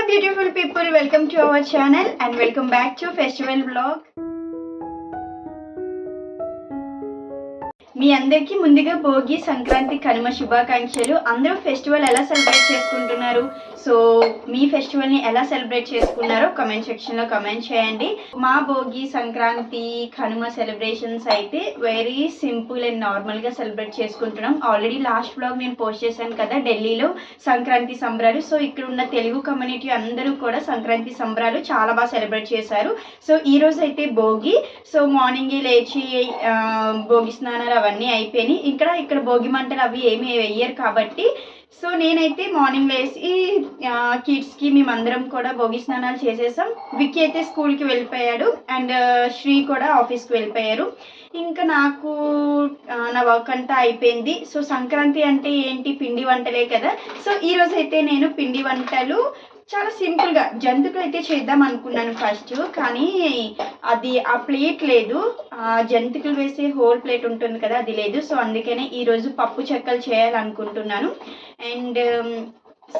Hello beautiful people, welcome to our channel and welcome back to festival vlog. మీ అందరికీ ముందుగా భోగి సంక్రాంతి కనుమ శుభాకాంక్షలు. అందరూ festival ఎలా సెలబ్రేట్ చేసుకుంటున్నారు? సో మీ ఫెస్టివల్ని ఎలా సెలబ్రేట్ చేసుకున్నారో కమెంట్ సెక్షన్లో కమెంట్ చేయండి. మా భోగి సంక్రాంతి కనుమ సెలబ్రేషన్స్ అయితే వెరీ సింపుల్ అండ్ నార్మల్గా సెలబ్రేట్ చేసుకుంటున్నాం. ఆల్రెడీ లాస్ట్ వ్లాగ్ నేను పోస్ట్ చేశాను కదా, ఢిల్లీలో సంక్రాంతి సంబరాలు. సో ఇక్కడ ఉన్న తెలుగు కమ్యూనిటీ అందరూ కూడా సంక్రాంతి సంబరాలు చాలా బాగా సెలబ్రేట్ చేశారు. సో ఈరోజు అయితే భోగి. సో మార్నింగే లేచి భోగి స్నానాలు అవన్నీ అయిపోయినాయి. ఇక్కడ భోగి మంటలు అవి ఏమి వేయరు కాబట్టి సో నేనైతే మార్నింగ్ లేచి కిడ్స్కి మేమందరం కూడా భోగి స్నానాలు చేసేసాం. విక్కీ అయితే స్కూల్కి వెళ్ళిపోయాడు అండ్ శ్రీ కూడా ఆఫీస్కి వెళ్ళిపోయారు. ఇంకా నాకు నా వర్క్ అంతా అయిపోయింది. సో సంక్రాంతి అంటే ఏంటి, పిండి వంటలే కదా. సో ఈరోజు అయితే నేను పిండి వంటలు చాలా సింపుల్గా జంతికలు అయితే చేద్దాం అనుకున్నాను ఫస్ట్, కానీ అది ఆ ప్లేట్ లేదు, జంతికలు వేసే హోల్ ప్లేట్ ఉంటుంది కదా, అది లేదు. సో అందుకనే ఈరోజు పప్పు చెక్కలు చేయాలనుకుంటున్నాను. అండ్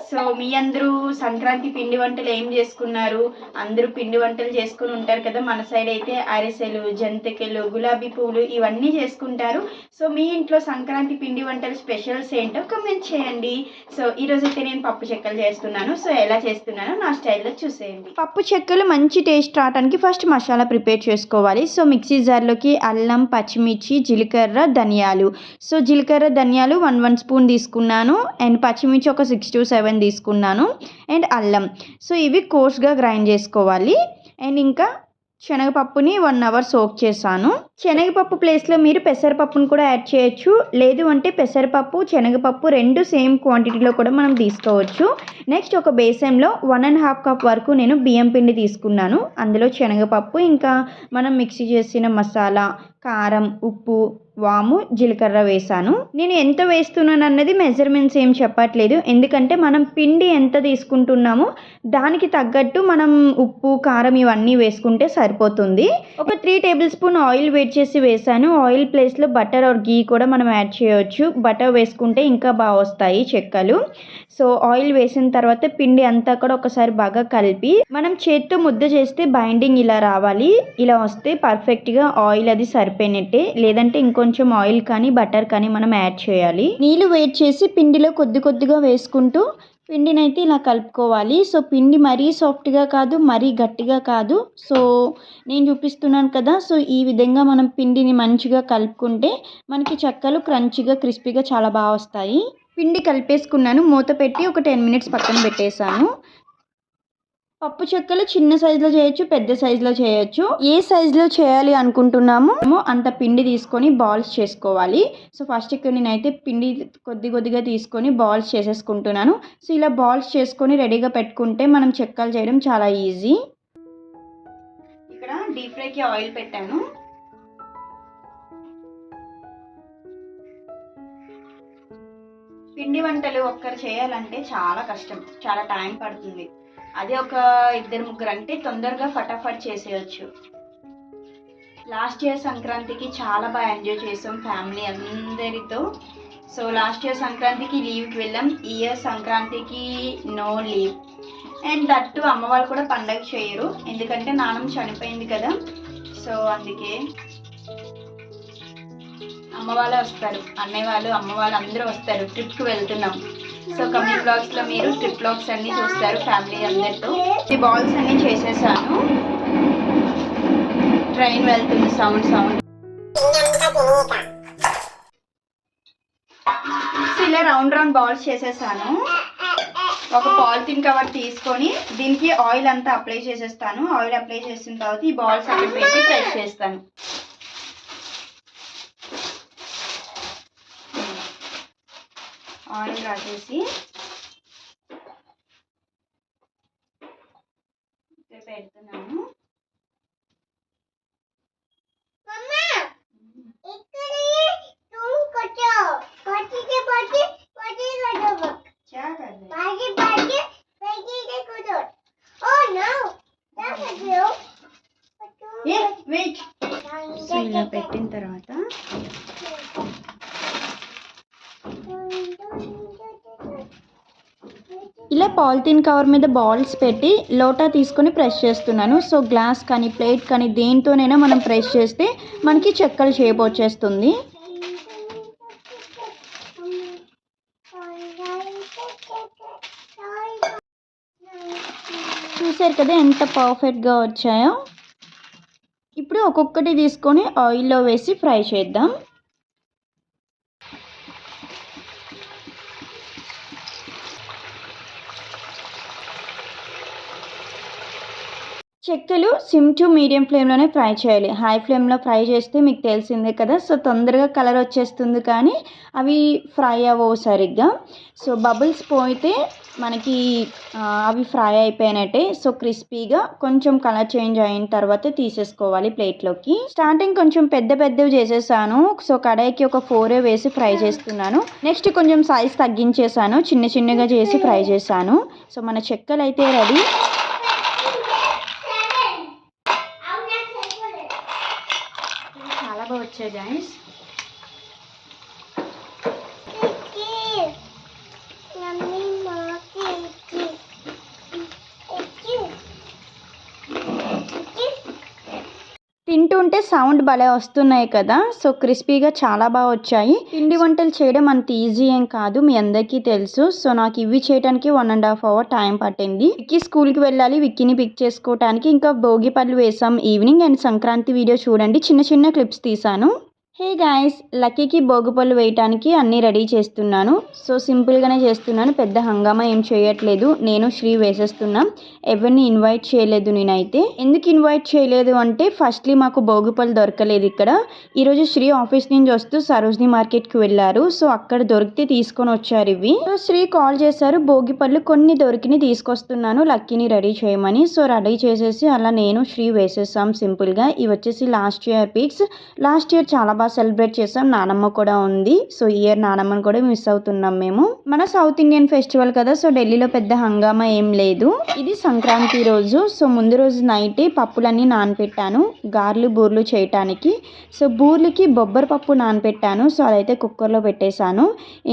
సో మీ అందరూ సంక్రాంతి పిండి వంటలు ఏం చేసుకున్నారు? అందరూ పిండి వంటలు చేసుకుని ఉంటారు కదా. మన సైడ్ అయితే అరిసెలు, జంతికలు, గులాబీ పువ్వులు ఇవన్నీ చేసుకుంటారు. సో మీ ఇంట్లో సంక్రాంతి పిండి వంటలు స్పెషల్స్ ఏంటో కమెంట్ చేయండి. సో ఈరోజు అయితే నేను పప్పు చెక్కలు చేస్తున్నాను. సో ఎలా చేస్తున్నానో నా స్టైల్లో చూసేయండి. పప్పు చెక్కలు మంచి టేస్ట్ రావడానికి ఫస్ట్ మసాలా ప్రిపేర్ చేసుకోవాలి. సో మిక్సీ జార్లోకి అల్లం, పచ్చిమిర్చి, జీలకర్ర, ధనియాలు. సో జీలకర్ర ధనియాలు 1 స్పూన్ తీసుకున్నాను అండ్ పచ్చిమిర్చి ఒక 6 to 7 తీసుకున్నాను అండ్ అల్లం. సో ఇవి కోర్స్గా గ్రైండ్ చేసుకోవాలి. అండ్ ఇంకా శనగపప్పుని 1 hour సోక్ చేశాను. శనగపప్పు ప్లేస్లో మీరు పెసరపప్పును కూడా యాడ్ చేయొచ్చు, లేదు అంటే పెసరపప్పు శనగపప్పు రెండు సేమ్ క్వాంటిటీలో కూడా మనం తీసుకోవచ్చు. నెక్స్ట్ ఒక బేసన్లో 1.5 cup వరకు నేను బియ్యం పిండి తీసుకున్నాను. అందులో శనగపప్పు, ఇంకా మనం మిక్సీ చేసిన మసాలా, కారం, ఉప్పు, వాము, జీలకర్ర వేసాను. నేను ఎంత వేస్తున్నాను అన్నది మెజర్మెంట్స్ ఏం చెప్పట్లేదు, ఎందుకంటే మనం పిండి ఎంత తీసుకుంటున్నామో దానికి తగ్గట్టు మనం ఉప్పు, కారం ఇవన్నీ వేసుకుంటే సరిపోతుంది. ఒక 3 tablespoon ఆయిల్ వేడి చేసి వేసాను. ఆయిల్ ప్లేస్లో బటర్ ఆర్ గీ కూడా మనం యాడ్ చేయవచ్చు. బటర్ వేసుకుంటే ఇంకా బాగా వస్తాయి చెక్కలు. సో ఆయిల్ వేసిన తర్వాత పిండి అంతా కూడా ఒకసారి బాగా కలిపి మనం చేత్తో ముద్ద చేస్తే బైండింగ్ ఇలా రావాలి. ఇలా వస్తే పర్ఫెక్ట్గా ఆయిల్ అది సరిపోయినట్టే, లేదంటే ఇంకొంచెం ఆయిల్ కానీ బటర్ కానీ మనం యాడ్ చేయాలి. నీళ్ళు వేడి చేసి పిండిలో కొద్దిగా వేసుకుంటూ పిండినైతే ఇలా కలుపుకోవాలి. సో పిండి మరీ సాఫ్ట్గా కాదు, మరీ గట్టిగా కాదు. సో నేను చూపిస్తున్నాను కదా, సో ఈ విధంగా మనం పిండిని మంచిగా కలుపుకుంటే మనకి చెక్కలు క్రంచిగా, క్రిస్పీగా చాలా బాగా వస్తాయి. పిండి కలిపేసుకున్నాను, మూత పెట్టి ఒక 10 minutes పక్కన పెట్టేశాను. పప్పు చెక్కలు చిన్న సైజులో చేయొచ్చు, పెద్ద సైజులో చేయొచ్చు. ఏ సైజులో చేయాలి అనుకుంటున్నామో అంత పిండి తీసుకొని బాల్స్ చేసుకోవాలి. సో ఫస్ట్ ఇక్కడ నేనైతే పిండి కొద్దిగా తీసుకొని బాల్స్ చేసేసుకుంటున్నాను. సో ఇలా బాల్స్ చేసుకొని రెడీగా పెట్టుకుంటే మనం చెక్కలు చేయడం చాలా ఈజీ. ఇక్కడ డీప్ ఫ్రైకి ఆయిల్ పెట్టాను. పిండి వంటలు ఒక్కరు చేయాలంటే చాలా కష్టం, చాలా టైం పడుతుంది. అదే ఒక 2-3 అంటే తొందరగా ఫటాఫట్ చేసేయచ్చు. లాస్ట్ ఇయర్ సంక్రాంతికి చాలా బాగా ఎంజాయ్ చేసాం ఫ్యామిలీ అందరితో. సో లాస్ట్ ఇయర్ సంక్రాంతికి లీవ్కి వెళ్ళాం, ఈ ఇయర్ సంక్రాంతికి నో లీవ్. అండ్ దట్టు అమ్మ వాళ్ళు కూడా పండగ చేయరు, ఎందుకంటే నాన్నమ్మ చనిపోయింది కదా. సో అందుకే అమ్మ వాళ్ళే వస్తారు, అన్నయ్య వాళ్ళు, అమ్మ వాళ్ళు అందరూ వస్తారు. ట్రిప్కి వెళ్తున్నాం. సో కమింగ్ బ్లాగ్స్లో మీరు ట్రిప్ బ్లాగ్స్ అన్నీ చూస్తారు ఫ్యామిలీ అందరితో. ఈ బాల్స్ అన్నీ చేసేసాను. ట్రైన్ వెళ్తుంది, సౌండ్. సో ఇలా రౌండ్ బాల్స్ చేసేసాను. ఒక పాలిథిన్ కవర్ తీసుకొని దీనికి ఆయిల్ అంతా అప్లై చేసేస్తాను. ఆయిల్ అప్లై చేసిన తర్వాత ఈ బాల్స్ అక్కడ పెట్టి ప్రెస్ చేస్తాను. ఆయిల్ రాసేసి పెడుతున్నాను. సో ఇలా పెట్టిన తర్వాత ఇలా పాలిథిన్ కవర్ మీద బాల్స్ పెట్టి లోటా తీసుకొని ప్రెస్ చేస్తున్నాను. సో గ్లాస్ కానీ ప్లేట్ కానీ దేనితోనైనా మనం ప్రెస్ చేస్తే మనకి చెక్కల షేప్ వచ్చేస్తుంది. చూసారు కదా ఎంత పర్ఫెక్ట్గా వచ్చాయో. ఇప్పుడు ఒక్కొక్కటి తీసుకొని ఆయిల్లో వేసి ఫ్రై చేద్దాం. చెక్కలు సిమ్ టు మీడియం ఫ్లేమ్లోనే ఫ్రై చేయాలి. హై ఫ్లేమ్లో ఫ్రై చేస్తే మీకు తెలిసిందే కదా, సో తొందరగా కలర్ వచ్చేస్తుంది కానీ అవి ఫ్రై అవ్వవు సరిగ్గా. సో బబుల్స్ పోయితే మనకి అవి ఫ్రై అయిపోయినట్టే. సో క్రిస్పీగా కొంచెం కలర్ చేంజ్ అయిన తర్వాత తీసేసుకోవాలి ప్లేట్లోకి. స్టార్టింగ్ కొంచెం పెద్దవి చేసేసాను. సో కడాయికి ఒక 4 వేసి ఫ్రై చేస్తున్నాను. నెక్స్ట్ కొంచెం సైజ్ తగ్గించేసాను, చిన్నగా చేసి ఫ్రై చేశాను. సో మన చెక్కలు అయితే రెడీ. చాలా బాగా వచ్చాయి గైస్. తింటుంటే సౌండ్ భలే వస్తున్నాయి కదా. సో క్రిస్పీగా చాలా బాగా వచ్చాయి. పిండి వంటలు చేయడం అంత ఈజీ ఏం కాదు, మీ అందరికీ తెలుసు. సో నాకు ఇవి చేయడానికి 1.5 hour టైం పట్టింది. విక్కీ స్కూల్కి వెళ్ళాలి, విక్కీని పిక్ చేసుకోవడానికి. ఇంకా భోగి పళ్ళు వేసాం ఈవినింగ్. అండ్ సంక్రాంతి వీడియో చూడండి, చిన్న క్లిప్స్ తీసాను. హే గాయస్, లక్కీకి భోగిపళ్ళు వేయటానికి అన్నీ రెడీ చేస్తున్నాను. సో సింపుల్గానే చేస్తున్నాను, పెద్ద హంగామా ఏం చేయట్లేదు. నేను శ్రీ వేసేస్తున్నాం. ఎవరిని ఇన్వైట్ చేయలేదు నేనైతే. ఎందుకు ఇన్వైట్ చేయలేదు అంటే ఫస్ట్లీ మాకు భోగిపళ్ళు దొరకలేదు ఇక్కడ. ఈరోజు శ్రీ ఆఫీస్ నుంచి వస్తూ సరోజిని మార్కెట్కి వెళ్ళారు. సో అక్కడ దొరికితే తీసుకొని వచ్చారు ఇవి. సో శ్రీ కాల్ చేశారు, భోగిపళ్ళు కొన్ని దొరికిని తీసుకొస్తున్నాను లక్కీని రెడీ చేయమని. సో రెడీ చేసేసి అలా నేను శ్రీ వేసేసాం సింపుల్గా. ఇవి వచ్చేసి last year pics. Last year చాలా బాగా సెలబ్రేట్ చేసాం, నానమ్మ కూడా ఉంది. సో ఇయర్ నానమ్మని కూడా మిస్ అవుతున్నాం మేము. మన సౌత్ ఇండియన్ ఫెస్టివల్ కదా, సో ఢిల్లీలో పెద్ద హంగామా ఏం లేదు. ఇది సంక్రాంతి రోజు. సో ముందు రోజు నైటే పప్పులన్నీ నానపెట్టాను గారెలు బూర్లు చేయటానికి. సో బూర్లకి బొబ్బరి పప్పు నానపెట్టాను. సో అదైతే కుక్కర్లో పెట్టేశాను.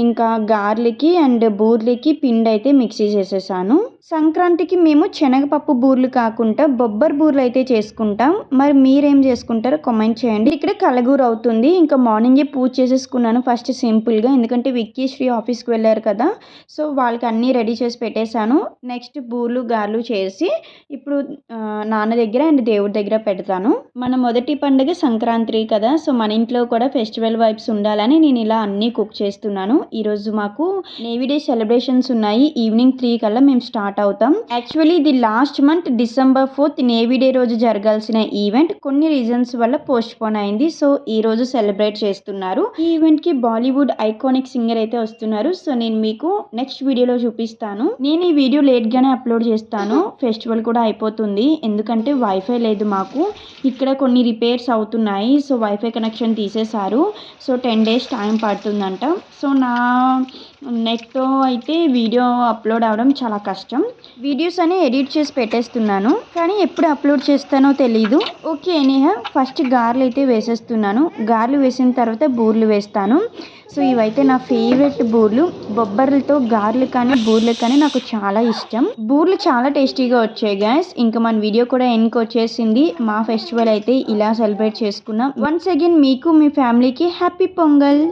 ఇంకా గారెలకి అండ్ బూర్లకి పిండి అయితే మిక్సీ చేసేసాను. సంక్రాంతికి మేము శనగపప్పు బూర్లు కాకుండా బొబ్బరి బూర్లు అయితే చేసుకుంటాం. మరి మీరేం చేసుకుంటారో కామెంట్ చేయండి. ఇక్కడ కలగూర అవుతుంది. ఇంకా మార్నింగే పూజ చేసేసుకున్నాను ఫస్ట్ సింపుల్గా, ఎందుకంటే విక్కీ శ్రీ ఆఫీస్కి వెళ్ళారు కదా. సో వాళ్ళకి అన్నీ రెడీ చేసి పెట్టేశాను. నెక్స్ట్ బూర్లు గారెలు చేసి ఇప్పుడు నాన్న దగ్గర అండ్ దేవుడి దగ్గర పెడతాను. మన మొదటి పండుగ సంక్రాంతి కదా, సో మన ఇంట్లో కూడా ఫెస్టివల్ వైబ్స్ ఉండాలని నేను ఇలా అన్నీ కుక్ చేస్తున్నాను. ఈరోజు మాకు నేవీ డే సెలబ్రేషన్స్ ఉన్నాయి. ఈవినింగ్ 3 కల్లా మేము స్టార్ట్ అవుతాం. యాక్చువల్లీ ఇది last month December 4th navy day రోజు జరగాల్సిన ఈవెంట్ కొన్ని రీజన్స్ వల్ల పోస్ట్ పోన్ అయింది. సో ఈ రోజు సెలబ్రేట్ చేస్తున్నారు. ఈ ఈవెంట్ కి బాలీవుడ్ ఐకానిక్ సింగర్ అయితే వస్తున్నారు. సో నేను మీకు నెక్స్ట్ వీడియోలో చూపిస్తాను. నేను ఈ వీడియో లేట్ గానే అప్లోడ్ చేస్తాను, ఫెస్టివల్ కూడా అయిపోతుంది. ఎందుకంటే వైఫై లేదు మాకు ఇక్కడ, కొన్ని రిపేర్స్ అవుతున్నాయి. సో వైఫై కనెక్షన్ తీసేశారు. సో 10 days టైం పడుతుందంట. సో నా నెట్తో అయితే వీడియో అప్లోడ్ అవ్వడం చాలా కష్టం. వీడియోస్ అని ఎడిట్ చేసి పెట్టేస్తున్నాను, కానీ ఎప్పుడు అప్లోడ్ చేస్తానో తెలీదు. ఓకే, ఎనీహా ఫస్ట్ గారెలు అయితే వేసేస్తున్నాను. గారెలు వేసిన తర్వాత బూర్లు వేస్తాను. సో ఇవైతే నా ఫేవరెట్ బూర్లు. బొబ్బర్లతో గారెలు కానీ బూర్లు కానీ నాకు చాలా ఇష్టం. బూర్లు చాలా టేస్టీగా వచ్చాయి గైస్. ఇంకా మన వీడియో కూడా ఎండ్కి వచ్చేసింది. మా ఫెస్టివల్ అయితే ఇలా సెలబ్రేట్ చేసుకున్నాం. వన్స్ అగైన్ మీకు మీ ఫ్యామిలీకి హ్యాపీ పొంగల్.